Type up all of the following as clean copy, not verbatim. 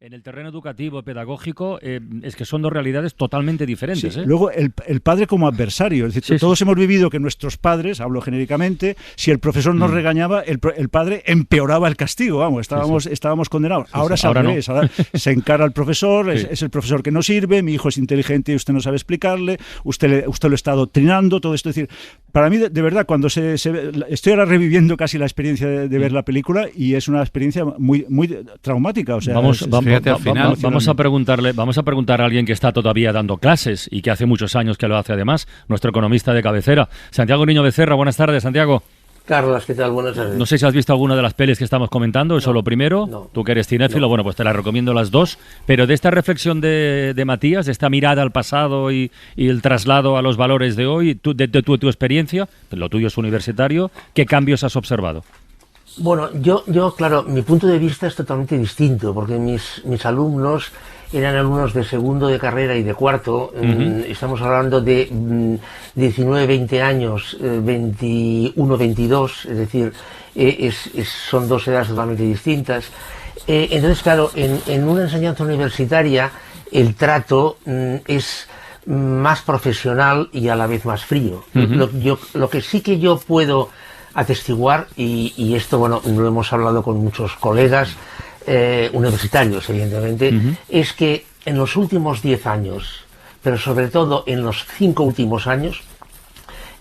En el terreno educativo, pedagógico, es que son dos realidades totalmente diferentes. Sí. Luego, el padre como adversario. Es decir, todos hemos vivido que nuestros padres, hablo genéricamente, si el profesor nos regañaba, el padre empeoraba el castigo. Vamos, estábamos condenados. Ahora es al revés. Ahora se encara al profesor, es el profesor que no sirve, mi hijo es inteligente y usted no sabe explicarle, usted lo está adoctrinando, todo esto. Es decir, para mí, de verdad, cuando estoy ahora reviviendo casi la experiencia de ver la película y es una experiencia muy, muy traumática. O sea, vamos a preguntar a alguien que está todavía dando clases y que hace muchos años que lo hace además, nuestro economista de cabecera, Santiago Niño Becerra. Buenas tardes, Santiago. Carlos, ¿qué tal? Buenas tardes. No sé si has visto alguna de las pelis que estamos comentando, eso lo primero. No. Tú que eres cinéfilo, bueno, pues te las recomiendo las dos. Pero de esta reflexión de Matías, de esta mirada al pasado y el traslado a los valores de hoy, de tu experiencia, lo tuyo es universitario, ¿qué cambios has observado? Bueno, yo, claro, mi punto de vista es totalmente distinto, porque mis alumnos eran alumnos de segundo de carrera y de cuarto. Estamos hablando de 19, 20 años, 21, 22, es decir, son dos edades totalmente distintas. Entonces, claro, en una enseñanza universitaria el trato es más profesional y a la vez más frío. Lo que sí que yo puedo atestiguar, y esto, bueno, lo hemos hablado con muchos colegas universitarios, evidentemente, es que en los últimos 10 años, pero sobre todo en los 5 últimos años,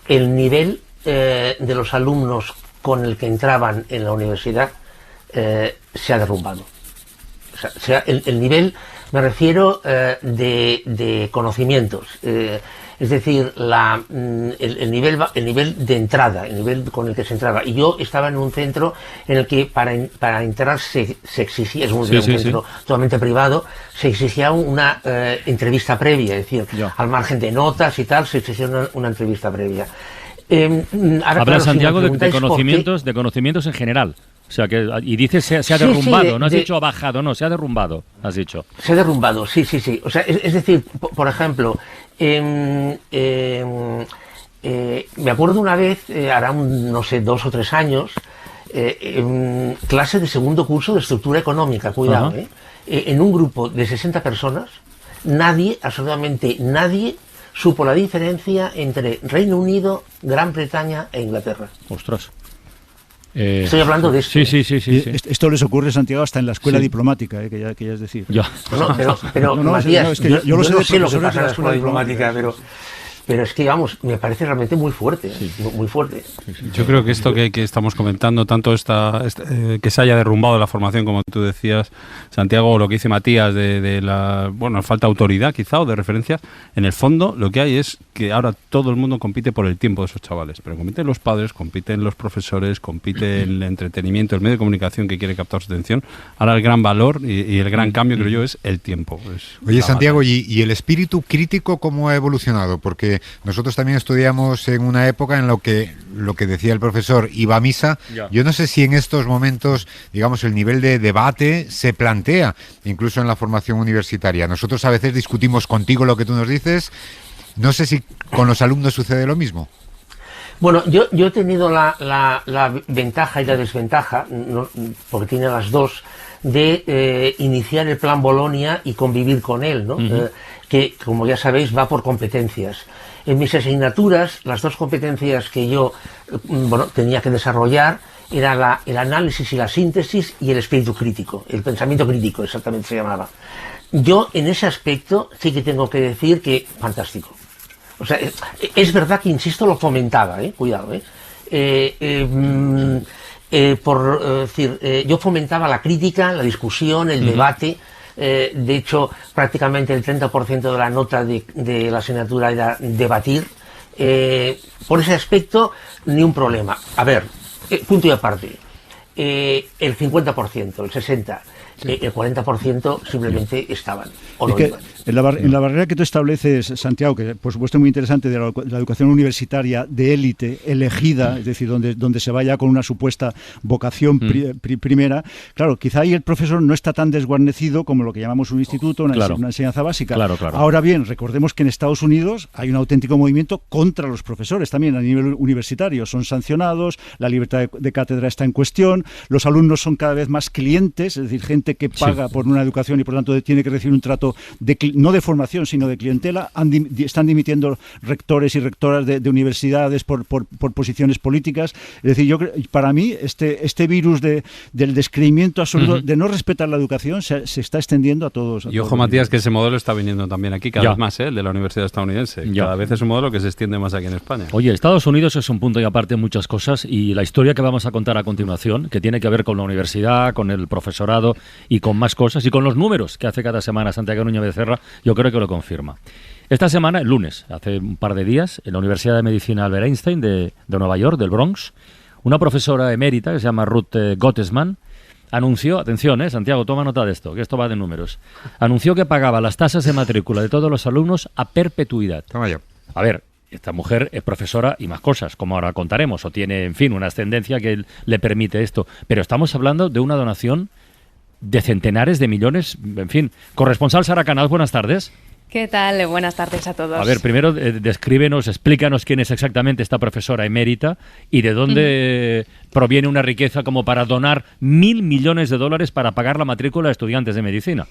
el nivel de los alumnos con el que entraban en la universidad se ha derrumbado. O sea, el nivel, me refiero, de conocimientos. Es decir, el nivel de entrada, el nivel con el que se entraba. Y yo estaba en un centro en el que para entrar se exigía, es un centro totalmente privado, se exigía una entrevista previa, es decir, al margen de notas y tal, se exigía una entrevista previa. Habla, Santiago, de conocimientos en general. O sea, y dices se ha derrumbado, no has dicho ha bajado, no, se ha derrumbado, has dicho. Se ha derrumbado, sí. O sea, es decir, por ejemplo, me acuerdo una vez, hará no sé, 2 o 3 años, clase de segundo curso de estructura económica, cuidado, en un grupo de 60 personas, absolutamente nadie, supo la diferencia entre Reino Unido, Gran Bretaña e Inglaterra. Ostras. Estoy hablando de esto. Sí. Esto les ocurre, Santiago, hasta en la escuela diplomática, que ya es decir. Pero Matías, es que yo lo sé, no sé lo que pasa en la escuela diplomática, pero es que, vamos, me parece realmente muy fuerte, muy fuerte. Yo creo que esto que estamos comentando, tanto que se haya derrumbado la formación, como tú decías, Santiago, o lo que dice Matías, de la falta de autoridad quizá, o de referencia, en el fondo lo que hay es que ahora todo el mundo compite por el tiempo de esos chavales, pero compiten los padres, compiten los profesores, compite el entretenimiento, el medio de comunicación que quiere captar su atención. Ahora el gran valor y el gran cambio, creo yo, es el tiempo. Oye, Santiago, ¿y el espíritu crítico cómo ha evolucionado? Porque nosotros también estudiamos en una época en lo que decía el profesor iba a misa. Yo no sé si en estos momentos, digamos, el nivel de debate se plantea, incluso en la formación universitaria. Nosotros a veces discutimos contigo lo que tú nos dices. No sé si con los alumnos sucede lo mismo. Bueno, yo he tenido la ventaja y la desventaja, porque tiene las dos, de iniciar el plan Bolonia y convivir con él, ¿no? Que, como ya sabéis, va por competencias. En mis asignaturas, las dos competencias que yo tenía que desarrollar era el análisis y la síntesis y el espíritu crítico, el pensamiento crítico, exactamente se llamaba. Yo, en ese aspecto, sí que tengo que decir que fantástico. O sea, es verdad que, insisto, lo fomentaba, cuidado, yo fomentaba la crítica, la discusión, el debate. De hecho, prácticamente el 30% de la nota de la asignatura era debatir. Por ese aspecto, ni un problema. A ver, punto y aparte. El 50%, el 60%. El 40% simplemente estaban o no iban. En la barrera que tú estableces, Santiago, que por supuesto es muy interesante, de la educación universitaria de élite, elegida, es decir, donde se vaya con una supuesta vocación primera, claro, quizá ahí el profesor no está tan desguarnecido como lo que llamamos un instituto, una enseñanza básica. Claro. Ahora bien, recordemos que en Estados Unidos hay un auténtico movimiento contra los profesores también a nivel universitario. Son sancionados, la libertad de cátedra está en cuestión, los alumnos son cada vez más clientes, es decir, gente gente que paga por una educación y por tanto tiene que recibir un trato no de formación sino de clientela, están dimitiendo rectores y rectoras de universidades por posiciones políticas. Es decir, para mí este virus del descreimiento absoluto, de no respetar la educación, se está extendiendo a todos. Y ojo, Matías, que ese modelo está viniendo también aquí cada vez más, el de la universidad estadounidense. Cada vez es un modelo que se extiende más aquí en España. Oye, Estados Unidos es un punto y aparte en muchas cosas, y la historia que vamos a contar a continuación, que tiene que ver con la universidad, con el profesorado y con más cosas, y con los números que hace cada semana Santiago Núñez Becerra, yo creo que lo confirma. Esta semana, el lunes, hace un par de días, en la Universidad de Medicina Albert Einstein de Nueva York, del Bronx, una profesora emérita que se llama Ruth Gottesman anunció, atención, Santiago, toma nota de esto, que esto va de números, anunció que pagaba las tasas de matrícula de todos los alumnos a perpetuidad. Toma yo. A ver, esta mujer es profesora y más cosas, como ahora contaremos, o tiene, en fin, una ascendencia que le permite esto, pero estamos hablando de una donación de centenares de millones, en fin. Corresponsal Sara Canals, buenas tardes. ¿Qué tal? Buenas tardes a todos. A ver, primero descríbenos, explícanos quién es exactamente esta profesora emérita y de dónde proviene una riqueza como para donar $1.000 millones para pagar la matrícula de estudiantes de medicina.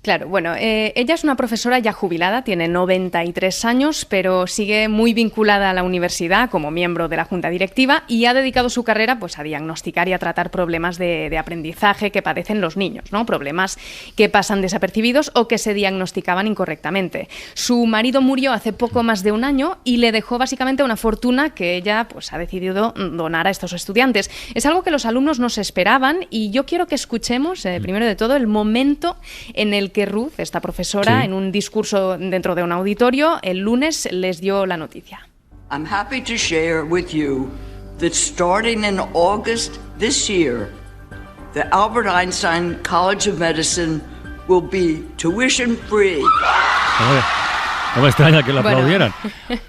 Claro, bueno, ella es una profesora ya jubilada, tiene 93 años, pero sigue muy vinculada a la universidad como miembro de la junta directiva y ha dedicado su carrera pues, a diagnosticar y a tratar problemas de aprendizaje que padecen los niños, ¿no? Problemas que pasan desapercibidos o que se diagnosticaban incorrectamente. Su marido murió hace poco más de un año y le dejó básicamente una fortuna que ella pues, ha decidido donar a estos estudiantes. Es algo que los alumnos no se esperaban y yo quiero que escuchemos, primero de todo, el momento en el que Ruth, esta profesora, en un discurso dentro de un auditorio, el lunes les dio la noticia. I'm happy to share with you that starting in August this year, the Albert Einstein College of Medicine will be tuition free. No me extraña que lo aplaudieran.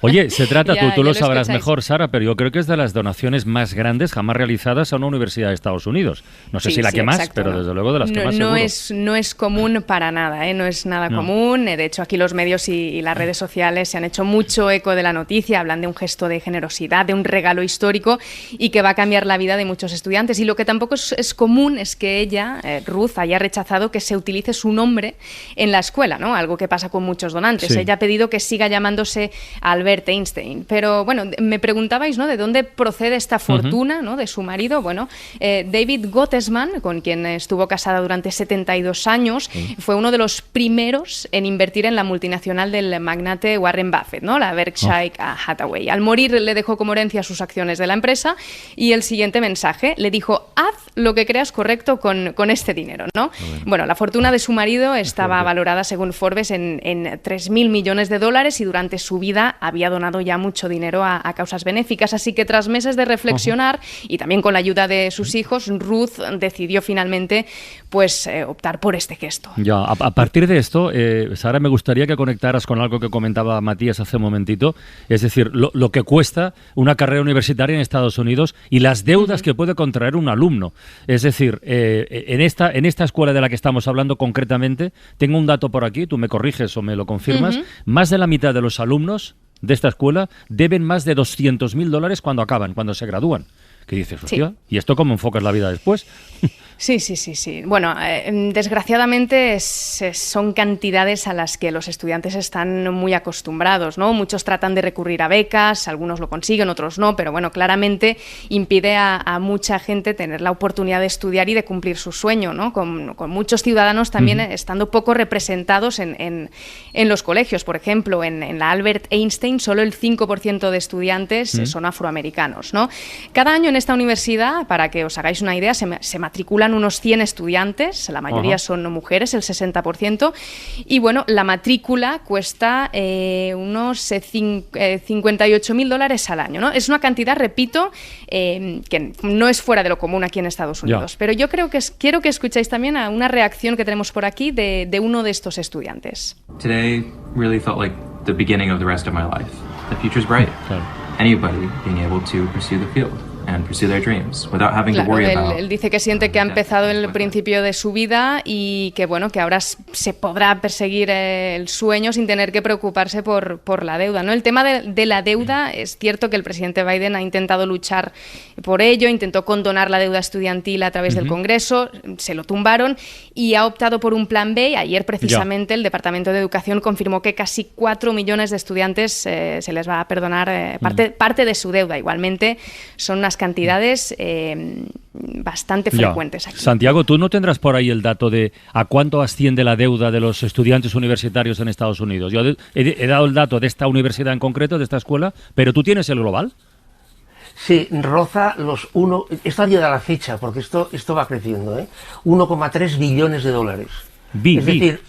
Oye, se trata, tú lo sabrás mejor, Sara, pero yo creo que es de las donaciones más grandes jamás realizadas a una universidad de Estados Unidos. No sé si la que más, exacto, pero desde luego de las que más seguro. No es común para nada, no es nada común. De hecho, aquí los medios y las redes sociales se han hecho mucho eco de la noticia, hablan de un gesto de generosidad, de un regalo histórico y que va a cambiar la vida de muchos estudiantes. Y lo que tampoco es común es que ella, Ruth, haya rechazado que se utilice su nombre en la escuela, ¿no? Algo que pasa con muchos donantes. Ella ha pedido que siga llamándose Albert Einstein. Pero bueno, me preguntabais, ¿no?, de dónde procede esta fortuna, ¿no?, de su marido. Bueno, David Gottesman, con quien estuvo casada durante 72 años, fue uno de los primeros en invertir en la multinacional del magnate Warren Buffett, ¿no?, la Berkshire Hathaway. Al morir le dejó como herencia sus acciones de la empresa y el siguiente mensaje le dijo: haz lo que creas correcto con este dinero, ¿no? Bueno, la fortuna de su marido estaba valorada, según Forbes, en $3.000 millones y durante su vida había donado ya mucho dinero a causas benéficas. Así que tras meses de reflexionar y también con la ayuda de sus hijos, Ruth decidió finalmente pues optar por este gesto. Ya, a partir de esto, Sara, me gustaría que conectaras con algo que comentaba Matías hace un momentito, es decir, lo que cuesta una carrera universitaria en Estados Unidos y las deudas que puede contraer un alumno. Es decir, en esta escuela de la que estamos hablando concretamente, tengo un dato por aquí, tú me corriges o me lo confirmas, más de la mitad de los alumnos de esta escuela deben más de $200.000 cuando acaban, cuando se gradúan. ¿Qué dices, hostia? ¿Y esto cómo enfocas la vida después? Sí. Bueno, desgraciadamente son cantidades a las que los estudiantes están muy acostumbrados, ¿no? Muchos tratan de recurrir a becas, algunos lo consiguen, otros no, pero bueno, claramente impide a mucha gente tener la oportunidad de estudiar y de cumplir su sueño, ¿no? Con muchos ciudadanos también estando poco representados en los colegios. Por ejemplo, en la Albert Einstein solo el 5% de estudiantes son afroamericanos, ¿no? Cada año en esta universidad, para que os hagáis una idea, se matriculan unos 100 estudiantes, la mayoría son mujeres, el 60%, y bueno, la matrícula cuesta unos $58.000 al año, ¿no? Es una cantidad, repito, que no es fuera de lo común aquí en Estados Unidos, pero yo quiero que escuchéis también a una reacción que tenemos por aquí de uno de estos estudiantes. Today really felt like the beginning of the rest of my life. The future's bright. Anybody being able to pursue the field. and pursue their dreams without having to worry about. Él dice que siente que ha empezado el principio de su vida y que bueno, que ahora se podrá perseguir el sueño sin tener que preocuparse por la deuda, ¿no? El tema de la deuda, es cierto que el presidente Biden ha intentado luchar por ello, intentó condonar la deuda estudiantil a través del Congreso, se lo tumbaron y ha optado por un plan B. Ayer precisamente el Departamento de Educación confirmó que casi 4 millones de estudiantes se les va a perdonar parte de su deuda. Igualmente son unas cantidades bastante frecuentes aquí. Santiago, ¿tú no tendrás por ahí el dato de a cuánto asciende la deuda de los estudiantes universitarios en Estados Unidos? Yo he dado el dato de esta universidad en concreto, de esta escuela, pero ¿tú tienes el global? Sí, roza los esto ha llegado a la fecha, porque esto va creciendo, 1,3 billones de dólares. Decir,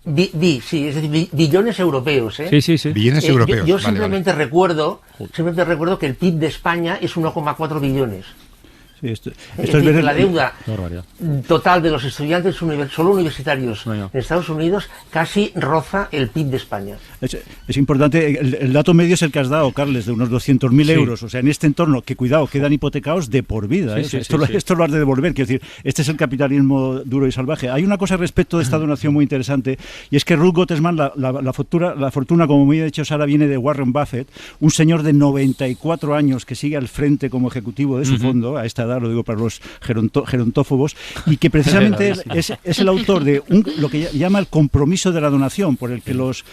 es decir, billones europeos, Sí. Billones europeos. Yo simplemente recuerdo que el PIB de España es 1,4 billones. Sí, esto es decir, la deuda total de los estudiantes solo universitarios en Estados Unidos casi roza el PIB de España. Es importante, el dato medio es el que has dado, Carles, de unos 200.000 euros. O sea, en este entorno, que cuidado, quedan hipotecados de por vida. Esto lo has de devolver. Quiero decir, este es el capitalismo duro y salvaje. Hay una cosa respecto de esta donación muy interesante, y es que Ruth Gottesman, la fortuna, como muy ha dicho Sara, viene de Warren Buffett, un señor de 94 años que sigue al frente como ejecutivo de su fondo, a esta edad, lo digo para los gerontófobos, y que precisamente es el autor de lo que llama el compromiso de la donación, por el que los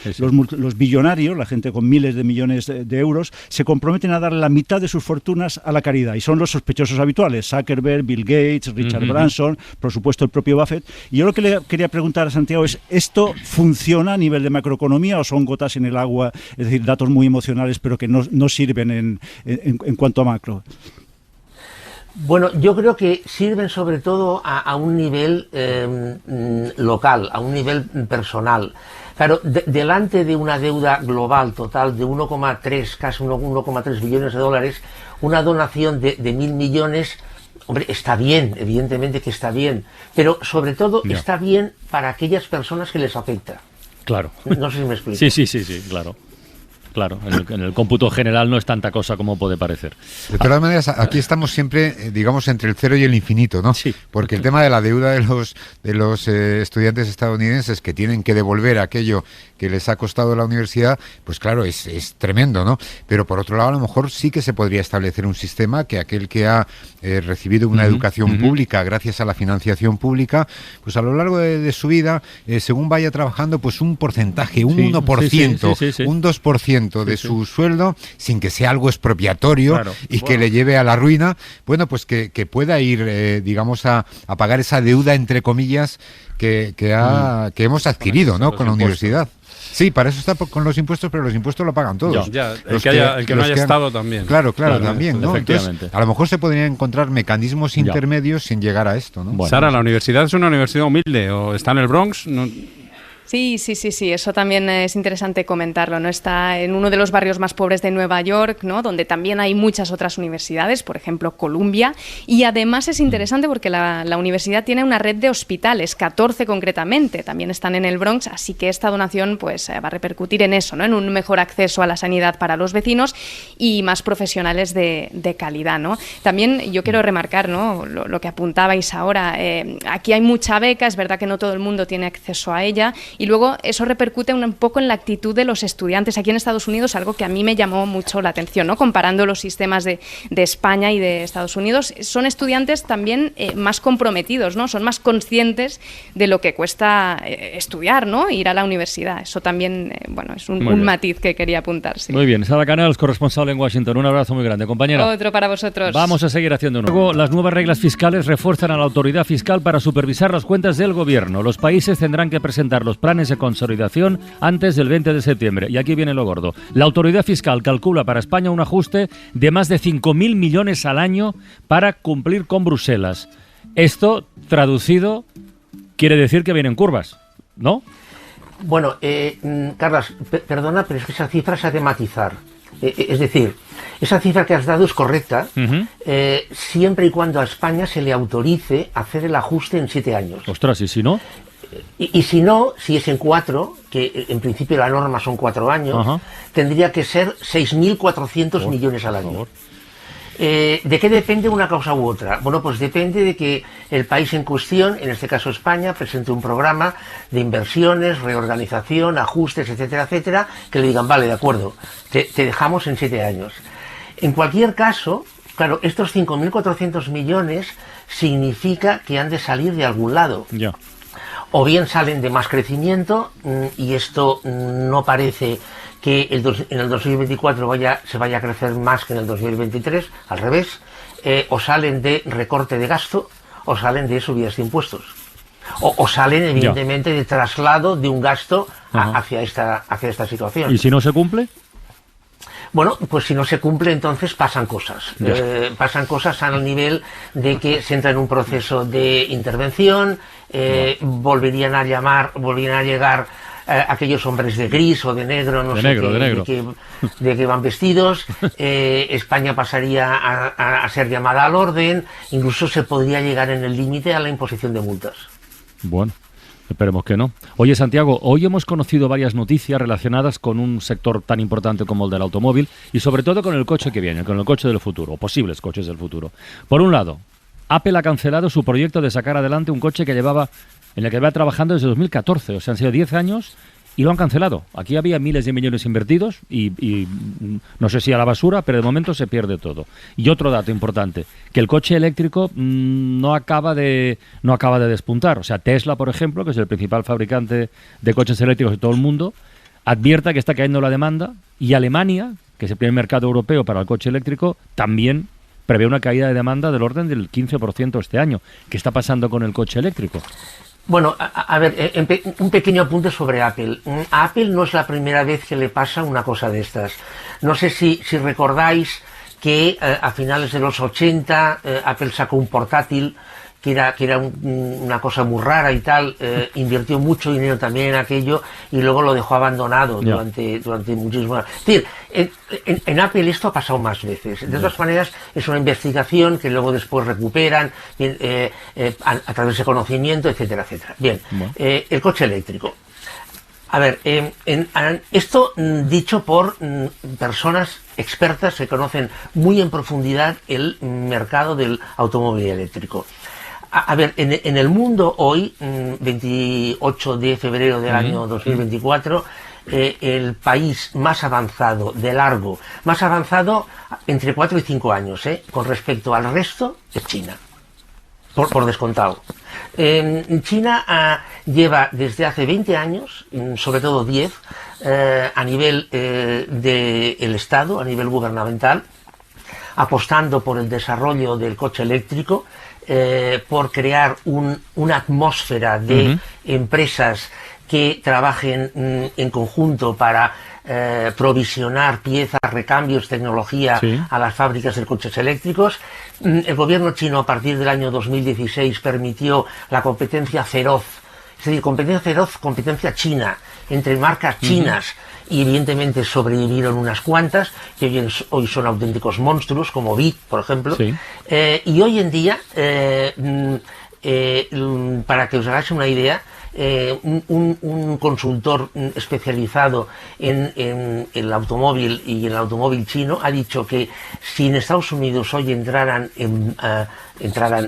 billonarios, la gente con miles de millones de euros, se comprometen a dar la mitad de sus fortunas a la caridad, y son los sospechosos habituales: Zuckerberg, Bill Gates, Richard Branson, por supuesto el propio Buffett. Y yo lo que le quería preguntar a Santiago es, ¿esto funciona a nivel de macroeconomía o son gotas en el agua, es decir, datos muy emocionales pero que no sirven en cuanto a macro? Bueno, yo creo que sirven sobre todo a un nivel local, a un nivel personal. Claro, delante de una deuda global total de 1,3, casi 1,3 billones de dólares, una donación de 1.000 millones, hombre, está bien, evidentemente que está bien, pero sobre todo está bien para aquellas personas que les afecta. Claro. No sé si me explico. Sí, claro. Claro, en el cómputo general no es tanta cosa como puede parecer. De todas maneras, aquí estamos siempre, digamos, entre el cero y el infinito, ¿no? Sí. Porque el tema de la deuda de los estudiantes estadounidenses que tienen que devolver aquello que les ha costado la universidad, pues claro, es tremendo, ¿no? Pero por otro lado, a lo mejor sí que se podría establecer un sistema que aquel que ha recibido una educación pública gracias a la financiación pública, pues a lo largo de su vida, según vaya trabajando, pues un porcentaje, un 1%, un 2% de su sueldo, sin que sea algo expropiatorio que le lleve a la ruina, bueno, pues que pueda ir, digamos, a pagar esa deuda, entre comillas, que hemos adquirido, ¿no?, con la universidad. Sí, para eso está con los impuestos, pero los impuestos lo pagan todos. El que no haya estado también. Claro, también, ¿no? Entonces, a lo mejor se podrían encontrar mecanismos intermedios sin llegar a esto, ¿no? Bueno, Sara, ¿la universidad es una universidad humilde o está en el Bronx? No. Sí, eso también es interesante comentarlo, ¿no? Está en uno de los barrios más pobres de Nueva York, ¿no?, donde también hay muchas otras universidades, por ejemplo, Columbia, y además es interesante porque la universidad tiene una red de hospitales, 14 concretamente, también están en el Bronx, así que esta donación pues va a repercutir en eso, ¿no?, en un mejor acceso a la sanidad para los vecinos y más profesionales de calidad, ¿no? También yo quiero remarcar, ¿no?, lo que apuntabais ahora, aquí hay mucha beca, es verdad que no todo el mundo tiene acceso a ella, y luego eso repercute un poco en la actitud de los estudiantes aquí en Estados Unidos, algo que a mí me llamó mucho la atención, ¿no?, comparando los sistemas de España y de Estados Unidos. Son estudiantes también más comprometidos, ¿no?, son más conscientes de lo que cuesta estudiar, ¿no?, ir a la universidad. Eso también, es un matiz que quería apuntar. Sí. Muy bien, Sara Canals, corresponsal en Washington. Un abrazo muy grande, compañera. Otro para vosotros. Vamos a seguir haciendo uno. Luego, las nuevas reglas fiscales refuerzan a la autoridad fiscal para supervisar las cuentas del gobierno. Los países tendrán que presentar los planes de consolidación antes del 20 de septiembre. Y aquí viene lo gordo. La autoridad fiscal calcula para España un ajuste de más de 5.000 millones al año para cumplir con Bruselas. Esto, traducido, quiere decir que vienen curvas, ¿no? Bueno, Carlas, perdona, pero es que esa cifra se ha de matizar. Es decir, esa cifra que has dado es correcta, siempre y cuando a España se le autorice hacer el ajuste en 7 años. Ostras, ¿y si no? Y si no, si es en 4, que en principio la norma son 4 años, tendría que ser 6.400 millones al año. ¿De qué depende una cosa u otra? Bueno, pues depende de que el país en cuestión, en este caso España, presente un programa de inversiones, reorganización, ajustes, etcétera, etcétera, que le digan, vale, de acuerdo, te dejamos en 7 años. En cualquier caso, claro, estos 5.400 millones significa que han de salir de algún lado. Ya. O bien salen de más crecimiento, y esto no parece que en el 2024 se vaya a crecer más que en el 2023, al revés, o salen de recorte de gasto, o salen de subidas de impuestos, o salen evidentemente de traslado de un gasto hacia esta situación. ¿Y si no se cumple? Bueno, pues si no se cumple, entonces pasan cosas. Pasan cosas al nivel de que se entra en un proceso de intervención, volverían a llegar aquellos hombres de gris o de negro, de qué van vestidos, España pasaría a ser llamada al orden, incluso se podría llegar en el límite a la imposición de multas. Bueno. Esperemos que no. Oye, Santiago, hoy hemos conocido varias noticias relacionadas con un sector tan importante como el del automóvil y sobre todo con el coche que viene, con el coche del futuro, o posibles coches del futuro. Por un lado, Apple ha cancelado su proyecto de sacar adelante un coche en el que lleva trabajando desde 2014, o sea, han sido 10 años y lo han cancelado. Aquí había miles de millones invertidos y no sé si a la basura, pero de momento se pierde todo. Y otro dato importante, que el coche eléctrico no acaba de despuntar. O sea, Tesla, por ejemplo, que es el principal fabricante de coches eléctricos de todo el mundo, advierta que está cayendo la demanda, y Alemania, que es el primer mercado europeo para el coche eléctrico, también prevé una caída de demanda del orden del 15% este año. ¿Qué está pasando con el coche eléctrico? Bueno, a ver, un pequeño apunte sobre Apple. A Apple no es la primera vez que le pasa una cosa de estas. No sé si recordáis que a finales de los 80 Apple sacó un portátil que era una cosa muy rara y tal, invirtió mucho dinero también en aquello y luego lo dejó abandonado durante muchísimo tiempo. Es decir, en Apple esto ha pasado más veces. De todas maneras, es una investigación que luego después recuperan a través de conocimiento, etcétera, etcétera. Bien, el coche eléctrico. A ver, esto dicho por personas expertas que conocen muy en profundidad el mercado del automóvil eléctrico. A ver, en el mundo hoy, 28 de febrero del año 2024, el país más avanzado, de largo, más avanzado entre 4 y 5 años, con respecto al resto, es China, por descontado. China lleva desde hace 20 años, sobre todo 10, a nivel del Estado, a nivel gubernamental, apostando por el desarrollo del coche eléctrico, por crear una atmósfera de empresas que trabajen en conjunto para provisionar piezas, recambios, tecnología a las fábricas de coches eléctricos. El gobierno chino, a partir del año 2016, permitió la competencia feroz, es decir, competencia china, entre marcas chinas, y evidentemente sobrevivieron unas cuantas, que hoy son auténticos monstruos, como BYD, por ejemplo. Y hoy en día, para que os hagáis una idea, un consultor especializado en el automóvil y en el automóvil chino ha dicho que si en Estados Unidos hoy entraran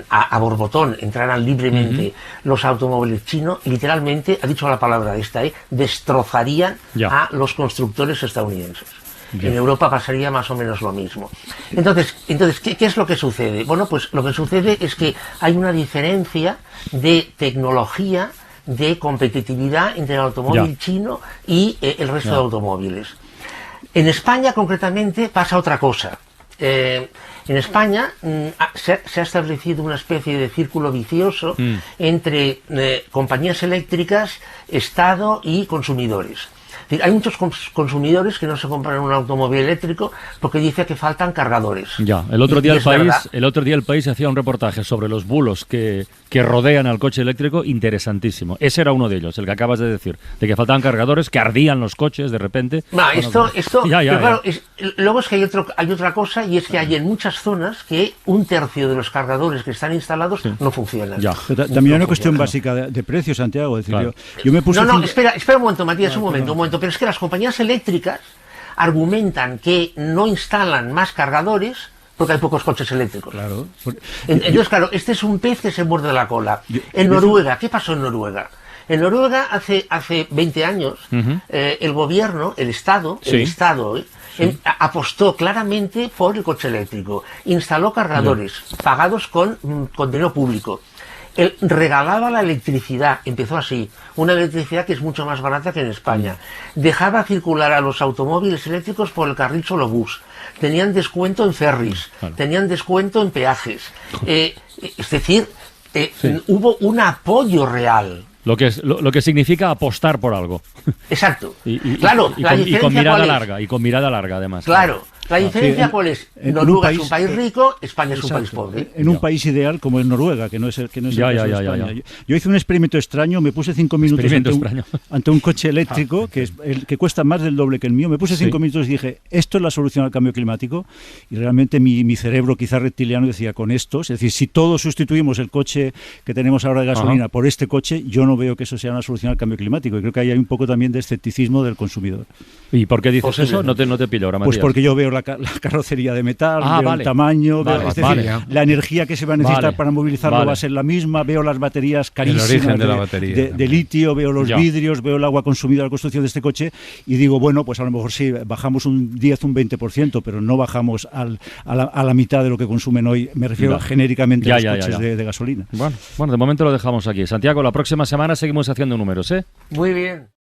a borbotón, entraran libremente los automóviles chinos, literalmente, ha dicho la palabra esta, destrozarían a los constructores estadounidenses. En Europa pasaría más o menos lo mismo. Entonces, ¿qué es lo que sucede? Bueno, pues lo que sucede es que hay una diferencia de tecnología, de competitividad entre el automóvil chino y el resto de automóviles. En España, concretamente, pasa otra cosa. En España se ha establecido una especie de círculo vicioso entre compañías eléctricas, Estado y consumidores. Hay muchos consumidores que no se compran un automóvil eléctrico porque dice que faltan cargadores. El otro día el país hacía un reportaje sobre los bulos que rodean al coche eléctrico, interesantísimo. Ese era uno de ellos, el que acabas de decir, de que faltaban cargadores, que ardían los coches de repente. Claro, luego es que hay otra cosa, y es que hay en muchas zonas que 1/3 de los cargadores que están instalados no funcionan. También hay una cuestión básica de precio, Santiago. Es decir, yo me puse espera un momento, Matías, un momento. Pero es que las compañías eléctricas argumentan que no instalan más cargadores porque hay pocos coches eléctricos. Claro. Entonces, claro, este es un pez que se muerde la cola. En Noruega, ¿qué pasó en Noruega? En Noruega, hace 20 años, el gobierno, el Estado, apostó claramente por el coche eléctrico. Instaló cargadores pagados con dinero público. Él regalaba la electricidad, empezó así, una electricidad que es mucho más barata que en España. Dejaba circular a los automóviles eléctricos por el carril solo bus. Tenían descuento en ferries, tenían descuento en peajes. Es decir, hubo un apoyo real. Lo que significa apostar por algo. Exacto. Claro, y con mirada larga, además. Claro. La diferencia cuál es, Noruega es un país rico, España es un país pobre. En un país ideal como es Noruega, que no es el caso de España. Yo hice un experimento extraño, me puse 5 minutos ante un coche eléctrico que cuesta más del doble que el mío. Me puse 5 minutos y dije, esto es la solución al cambio climático. Y realmente mi cerebro, quizás reptiliano, decía, con esto, es decir, si todos sustituimos el coche que tenemos ahora de gasolina por este coche, yo no veo que eso sea una solución al cambio climático. Y creo que ahí hay un poco también de escepticismo del consumidor. ¿Y por qué dices eso? No te pillo ahora, Matías. Pues porque yo veo la carrocería de metal, veo el tamaño, la energía que se va a necesitar para movilizarlo va a ser la misma, veo las baterías carísimas de litio, veo los vidrios, veo el agua consumida en la construcción de este coche y digo, bueno, pues a lo mejor sí, bajamos un 10, un 20%, pero no bajamos a la mitad de lo que consumen hoy, me refiero genéricamente a los coches de gasolina. Bueno, de momento lo dejamos aquí. Santiago, la próxima semana seguimos haciendo números, ¿eh? Muy bien.